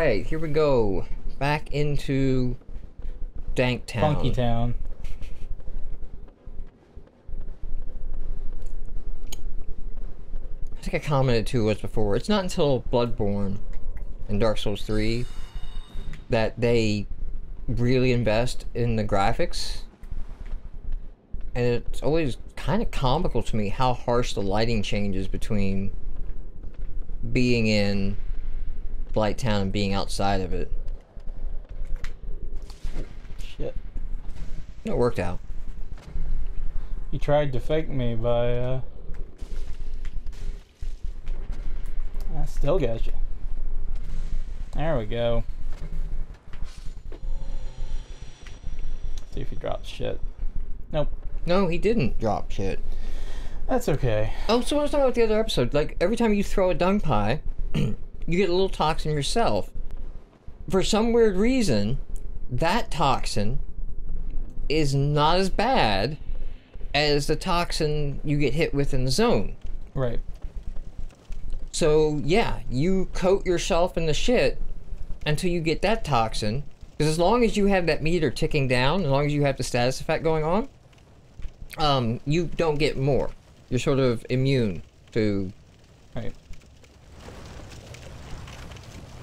Alright, here we go. Back into Dank Town. Funky Town. I think I commented too once before. It's not until Bloodborne and Dark Souls 3 that they really invest in the graphics. And it's always kind of comical to me how harsh the lighting changes between being in Blight Town and being outside of it. Shit. It worked out. You tried to fake me by, I still got you. There we go. See if he drops shit. Nope. No, he didn't drop shit. That's okay. Oh, so I was talking about the other episode. Like, every time you throw a dung pie, you get a little toxin yourself. For some weird reason, that toxin is not as bad as the toxin you get hit with in the zone. Right. So, yeah, you coat yourself in the shit until you get that toxin. Because as long as you have that meter ticking down, as long as you have the status effect going on, you don't get more. You're sort of immune to Right.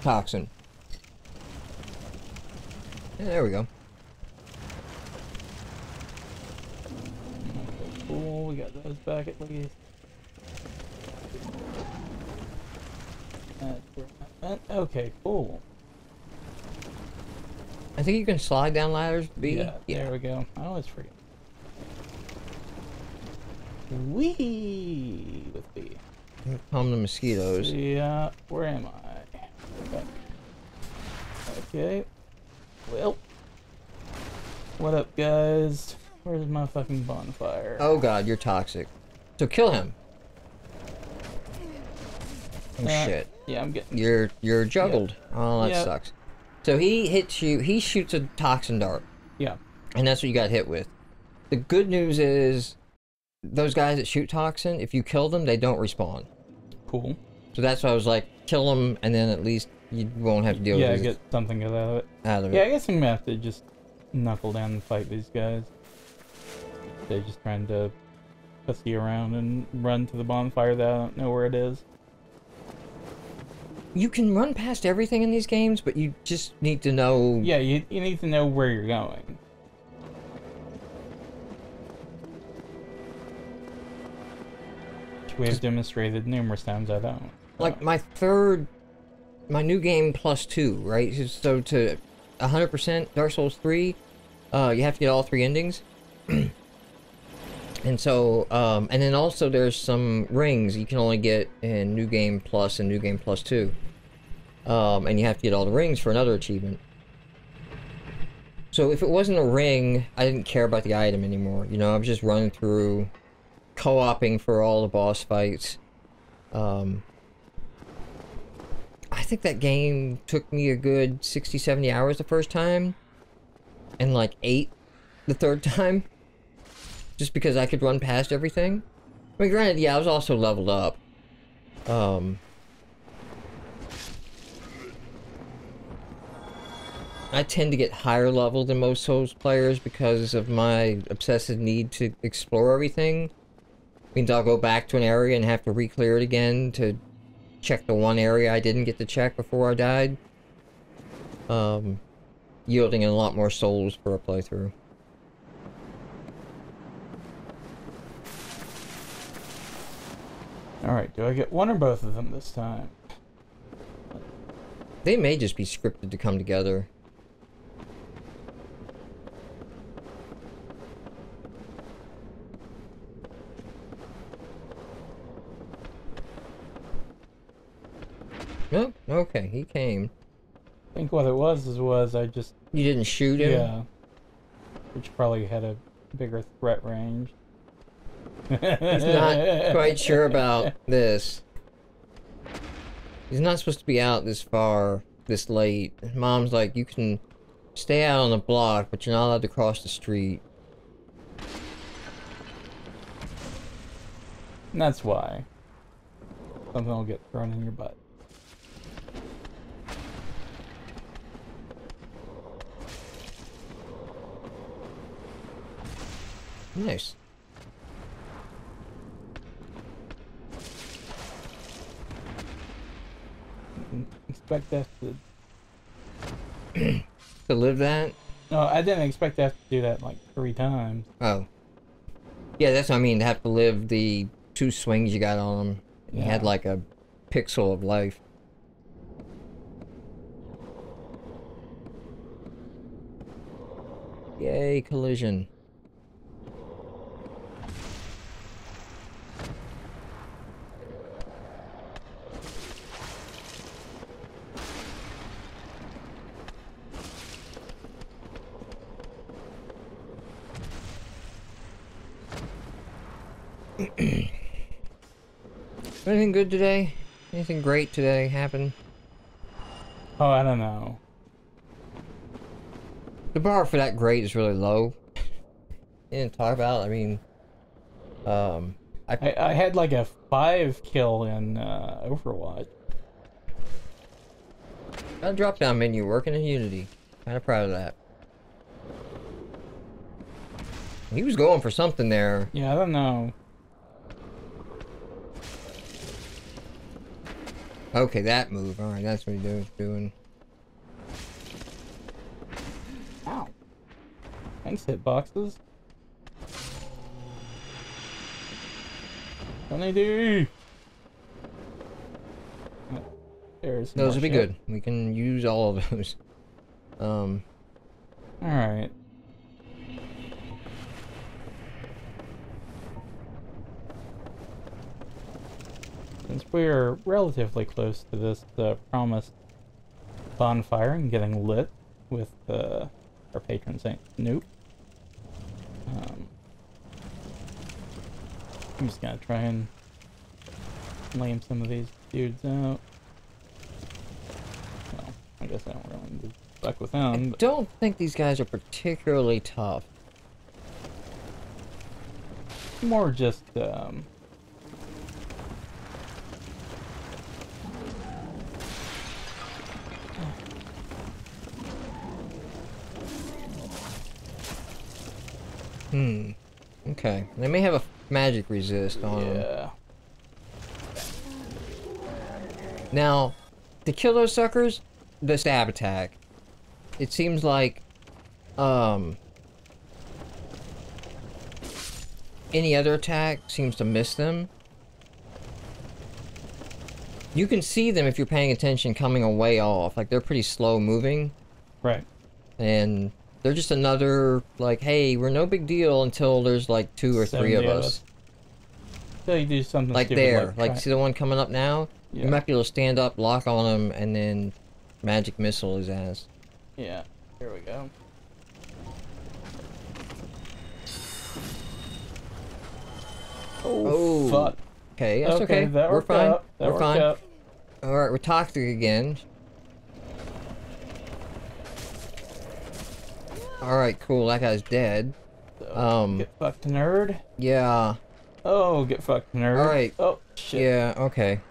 toxin. Yeah, there we go. Cool, we got those back at least. Okay, cool. I think you can slide down ladders, B. Yeah, there we go. I always forget. Wee with B. Calm the mosquitoes. Yeah, where am I? Okay. Well, what up, guys? Where's my fucking bonfire? Oh god, you're toxic. So kill him. Oh shit. Yeah, I'm getting. You're juggled. Yeah. Oh, that sucks. So he hits you. He shoots a toxin dart. Yeah. And that's what you got hit with. The good news is, those guys that shoot toxin, if you kill them, they don't respawn. Cool. So that's why I was like, kill them, and then at least you won't have to deal with it. Yeah, get something out of it. Out of Yeah, it. I guess I'm gonna have to just knuckle down and fight these guys. They're just trying to pussy around and run to the bonfire that I don't know where it is. You can run past everything in these games, but you just need to know... Yeah, you need to know where you're going. Which we have demonstrated numerous times I don't. Like, my new game +2, right? So to 100% Dark Souls 3, you have to get all 3 endings. And so, and then also there's some rings you can only get in New Game Plus and New Game Plus 2. And you have to get all the rings for another achievement. So if it wasn't a ring, I didn't care about the item anymore. You know, I was just running through, co-oping for all the boss fights. I think that game took me a good 60, 70 hours the first time. And like 8 the third time. Just because I could run past everything. I mean, granted, yeah, I was also leveled up. I tend to get higher level than most Souls players because of my obsessive need to explore everything. Means I'll go back to an area and have to re-clear it again to check the one area I didn't get to check before I died. Yielding in a lot more souls for a playthrough. Alright, do I get one or both of them this time? They may just be scripted to come together. No? Okay, he came. I think what it was I just... You didn't shoot him? Yeah. Which probably had a bigger threat range. He's not quite sure about this. He's not supposed to be out this far, this late. Mom's like, you can stay out on the block, but you're not allowed to cross the street. And that's why. Something will get thrown in your butt. Nice. Expect that to... To live that? No, I didn't expect to have to do that like 3 times. Oh. Yeah, that's what I mean, to have to live the 2 swings you got on him. He had like a pixel of life. Yay, collision. Anything good today? Anything great today happen? Oh, I don't know. The bar for that great is really low. You didn't talk about, I mean... I had like a 5 kill in Overwatch. Got a drop-down menu working in Unity. Kinda proud of that. He was going for something there. Yeah, I don't know. Okay, that move. Alright, that's what he was doing. Ow. Thanks, hitboxes. Funny dude. There's Those would be shit. good. We can use all of those. Alright. Since we're relatively close to this promised bonfire and getting lit with our patron saint Snoop, I'm just gonna try and lame some of these dudes out. Well, I guess I don't really need to fuck with them. I don't think these guys are particularly tough. More just, Okay. They may have a magic resist on them. yeah. Now, to kill those suckers, the stab attack. It seems like, any other attack seems to miss them. You can see them if you're paying attention coming a way off. Like, they're pretty slow moving. Right. And they're just another, like, hey, we're no big deal until there's, like, 2 or 3 of us. So you do something Like stupid, there. like Like, see the one coming up now? Yeah. You might be able to stand up, lock on him, and then magic missile his ass. Yeah. Here we go. Oh, fuck. Okay, that's okay. That We're worked fine. out. That We're worked fine. out. Alright, we're toxic again. Alright, cool. That guy's dead. So, get fucked, nerd. Yeah. Oh, get fucked, nerd. Alright. Oh, shit. Yeah, okay.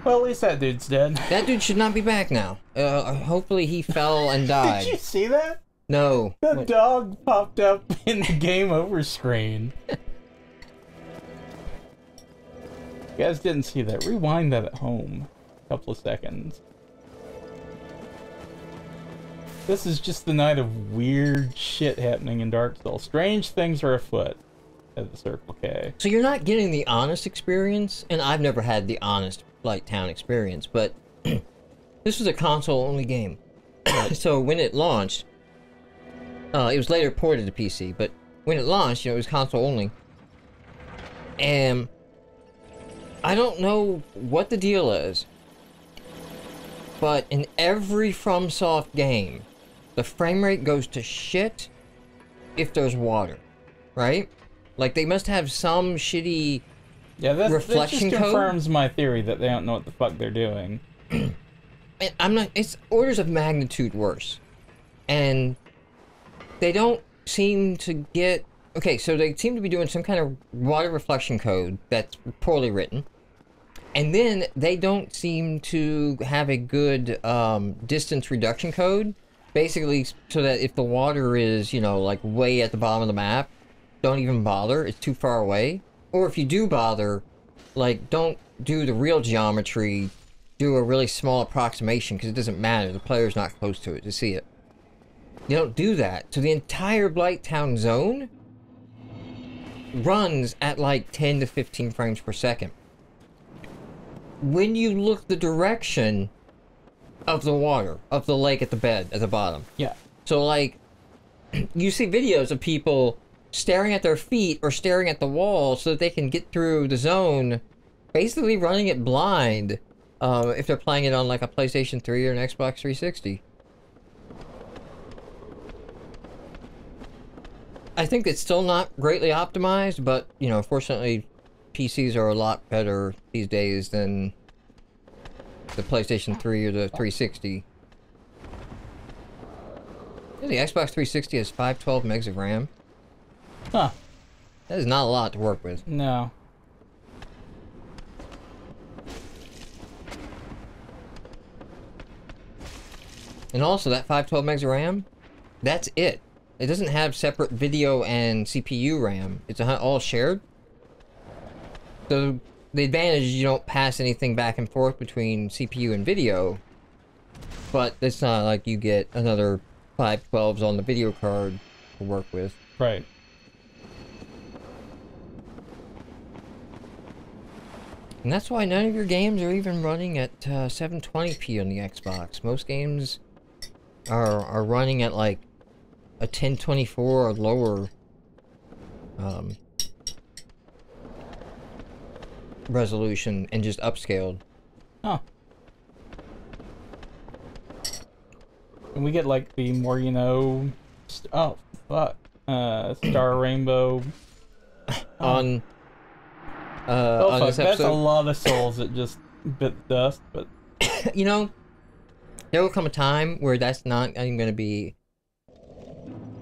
Well, at least that dude's dead. That dude should not be back now. Hopefully he fell and died. Did you see that? No. The Wait. dog popped up in the game over screen. You guys didn't see that. Rewind that at home. A couple of seconds. This is just the night of weird shit happening in Dark Souls. Strange things are afoot at the Circle K. So you're not getting the honest experience, and I've never had the honest Blight Town experience, but this was a console-only game. So when it launched, it was later ported to PC, but when it launched, it was console-only. And I don't know what the deal is, but in every FromSoft game, the frame rate goes to shit if there's water, right? Like, they must have some shitty reflection that just code. confirms my theory that they don't know what the fuck they're doing. I'm not, it's orders of magnitude worse. And they don't seem to get, okay, so they seem to be doing some kind of water reflection code that's poorly written. And then they don't seem to have a good distance reduction code. basically so that if the water is, you know, like way at the bottom of the map, don't even bother. It's too far away. Or if you do bother, like, don't do the real geometry. Do a really small approximation because it doesn't matter. The player's not close to it to see it. You don't do that. So the entire Blighttown zone runs at like 10 to 15 frames per second. When you look the direction of the water, of the lake at the bed, at the bottom. Yeah. So, like, you see videos of people staring at their feet or staring at the wall so that they can get through the zone, basically running it blind, if they're playing it on, like, a PlayStation 3 or an Xbox 360. I think it's still not greatly optimized, but, you know, fortunately, PCs are a lot better these days than the PlayStation 3 or the 360. Yeah, the Xbox 360 has 512 megs of RAM. Huh. That is not a lot to work with. No. And also, that 512 megs of RAM, that's it. It doesn't have separate video and CPU RAM. It's all shared. So the advantage is you don't pass anything back and forth between CPU and video. But it's not like you get another 512s on the video card to work with. Right. And that's why none of your games are even running at 720p on the Xbox. Most games are running at like a 1024 or lower resolution and just upscaled. Huh. And we get like the more, you know, oh fuck, Star Rainbow on oh on fuck, this that's episode. a lot of souls that just bit dust, but You know, there will come a time where that's not even going to be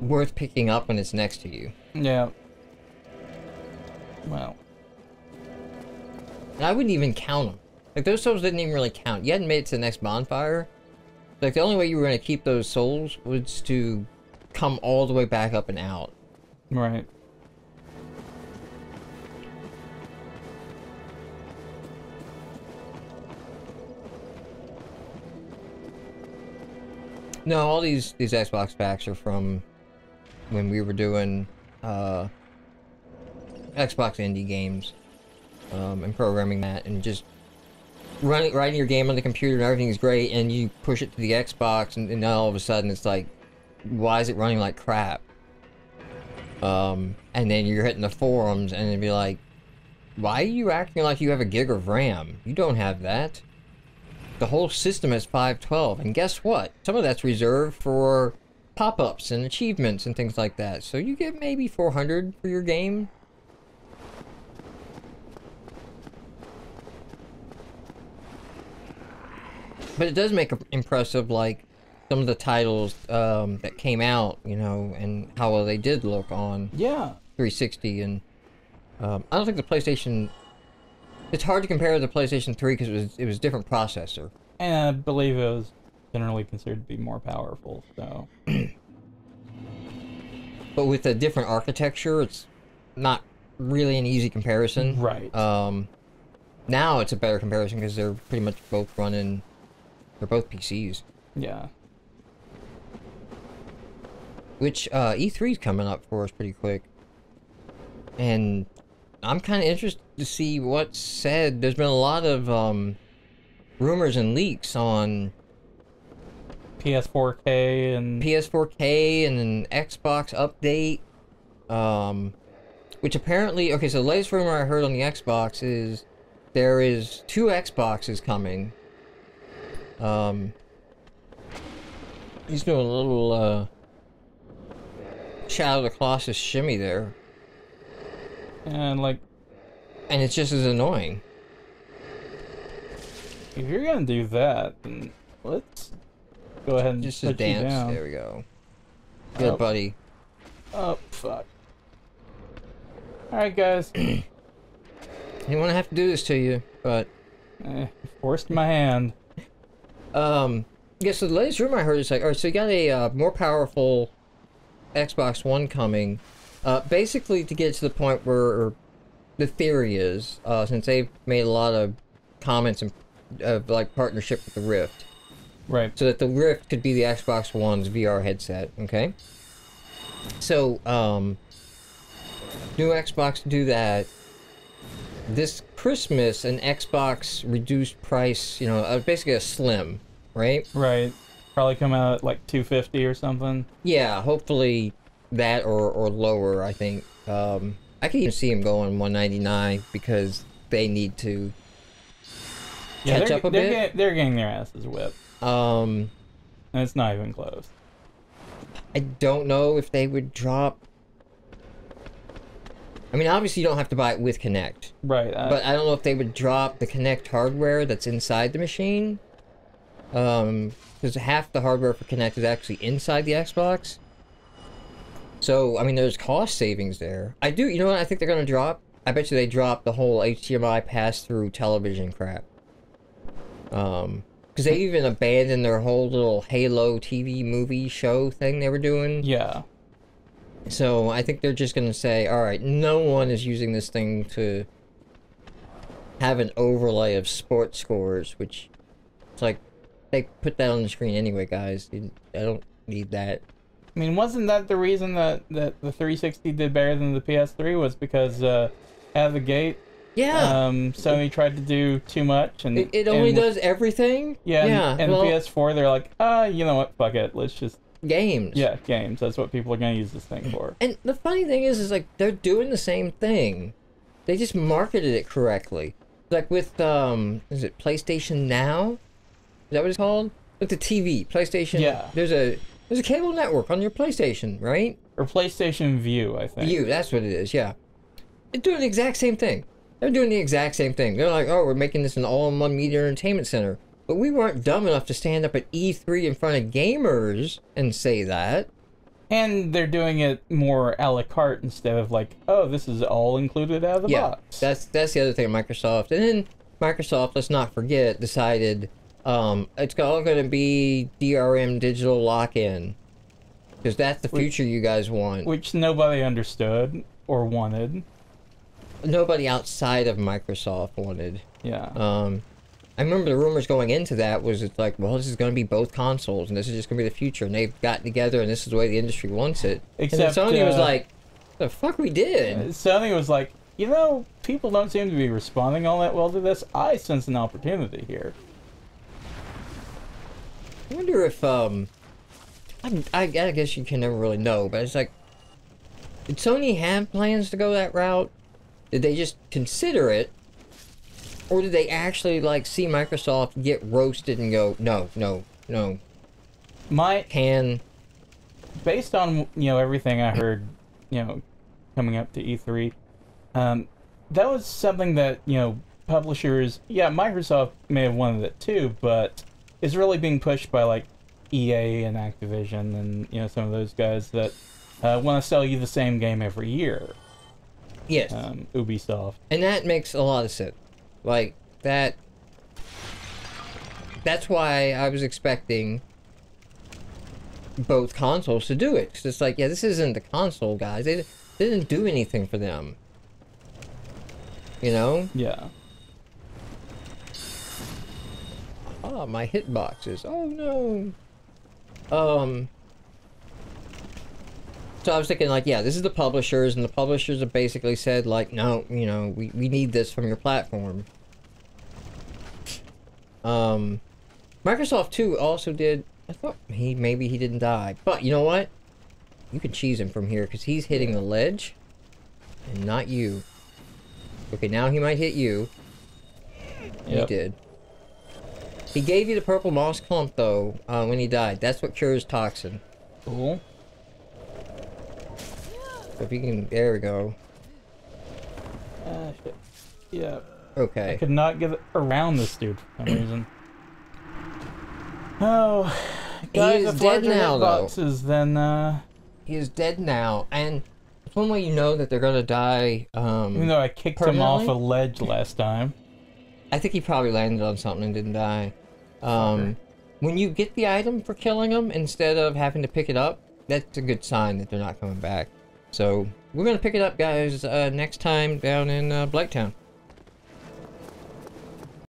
worth picking up when it's next to you. yeah. Well, And I wouldn't even count them. Like, those souls didn't even really count. You hadn't made it to the next bonfire. Like, the only way you were going to keep those souls was to come all the way back up and out. right. No, all these Xbox packs are from when we were doing Xbox indie games and programming that and just writing your game on the computer and everything's great, and you push it to the Xbox and now all of a sudden it's like, why is it running like crap? And then you're hitting the forums and it'd be like, why are you acting like you have a gig of RAM? You don't have that. The whole system is 512, and guess what? Some of that's reserved for pop-ups and achievements and things like that. So you get maybe 400 for your game. But it does make it impressive, like, some of the titles that came out, you know, and how well they did look on Yeah. 360. And I don't think the PlayStation... It's hard to compare to the PlayStation 3 because it was a different processor. And I believe it was generally considered to be more powerful, so. But with a different architecture, it's not really an easy comparison. Right. Now it's a better comparison because they're pretty much both running... They're both PCs. Yeah. Which, E3's coming up for us pretty quick. And I'm kind of interested to see what's said. There's been a lot of, rumors and leaks on... PS4K and... PS4K and an Xbox update. Which apparently... Okay, so the latest rumor I heard on the Xbox is there is 2 Xboxes coming. He's doing a little, Shadow of the Colossus shimmy there. And, like... And it's just as annoying. If you're gonna do that, then let's go ahead and Just put a you dance. down. There we go. Good, Oh. buddy. Oh, fuck. Alright, guys. Didn't want to have to do this to you, but... Forced my hand. Yeah, so the latest rumor I heard is like, all right, so you got a more powerful Xbox One coming, basically to get to the point where the theory is, since they've made a lot of comments of like partnership with the Rift, Right. so that the Rift could be the Xbox One's VR headset. Okay. So, new Xbox to do that. This Christmas, an Xbox reduced price, you know, basically a slim, right? Right. Probably come out at like 250 or something. Yeah, hopefully that or lower, I think. I can even see them going 199 because they need to catch up a bit. They're getting their asses whipped. And it's not even close. I don't know if they would drop. I mean, obviously you don't have to buy it with Kinect. Right. But I don't know if they would drop the Kinect hardware that's inside the machine. Because half the hardware for Kinect is actually inside the Xbox. So, I mean, there's cost savings there. You know what I think they're going to drop? I bet you they drop the whole HDMI pass-through television crap. Because they even abandoned their whole little Halo TV movie show thing they were doing. Yeah. So, I think they're just going to say, alright, no one is using this thing to have an overlay of sports scores, which, it's like, they put that on the screen anyway, guys. I don't need that. I mean, wasn't that the reason that the 360 did better than the PS3 was because out of the gate, yeah, Sony tried to do too much, and it only does everything. Yeah, and well, the PS4, they're like, you know what, fuck it, let's just games. Yeah, games. That's what people are gonna use this thing for. And the funny thing is like they're doing the same thing. They just marketed it correctly. Like with is it PlayStation Now? Is that what it's called? With the TV, PlayStation. Yeah. There's a cable network on your PlayStation, right? Or PlayStation View, I think. View, that's what it is, yeah. They're doing the exact same thing. They're doing the exact same thing. They're like, oh, we're making this an all-in-one media entertainment center. But we weren't dumb enough to stand up at E3 in front of gamers and say that. And they're doing it more a la carte instead of like, oh, this is all included out of the box. That's the other thing, Microsoft. And then Microsoft, let's not forget, decided it's all going to be DRM digital lock-in. Because that's the future you guys want. Which nobody understood or wanted. Nobody outside of Microsoft wanted. Yeah. I remember the rumors going into that was it's like, well, this is going to be both consoles, and this is just going to be the future, and they've gotten together, and this is the way the industry wants it. Except and then Sony was like, the fuck we did? Sony was like, you know, people don't seem to be responding all that well to this. I sense an opportunity here. I wonder if, I guess you can never really know, but it's like, did Sony have plans to go that route? Did they just consider it? Or did they actually, like, see Microsoft get roasted and go, no. Based on, you know, everything I heard, you know, coming up to E3, that was something that, you know, publishers, yeah, Microsoft may have wanted it too, but it's really being pushed by, like, EA and Activision and, you know, some of those guys that want to sell you the same game every year. Yes. Ubisoft. And that makes a lot of sense. Like, that's why I was expecting both consoles to do it. 'Cause it's like, yeah, this isn't the console guys. They didn't do anything for them. You know? Yeah. Ah, my hitboxes. Oh, no. So I was thinking, like, yeah, this is the publishers, and the publishers have basically said, like, no, you know, we need this from your platform. Microsoft, too, also did, I thought maybe he didn't die. But, you know what? You can cheese him from here, because he's hitting the ledge, and not you. Okay, now he might hit you. Yep. He did. He gave you the purple moss clump, though, when he died. That's what cures toxin. Cool. If you can, there we go. Shit. Yeah. Okay. I could not get around this dude for some reason. Oh, guys, He is if dead larger now, though. hitboxes, then He is dead now, and it's one way you know that they're gonna die. even though I kicked him off a ledge last time. I think he probably landed on something and didn't die. when you get the item for killing them instead of having to pick it up, that's a good sign that they're not coming back. So we're gonna pick it up, guys, next time down in Blighttown.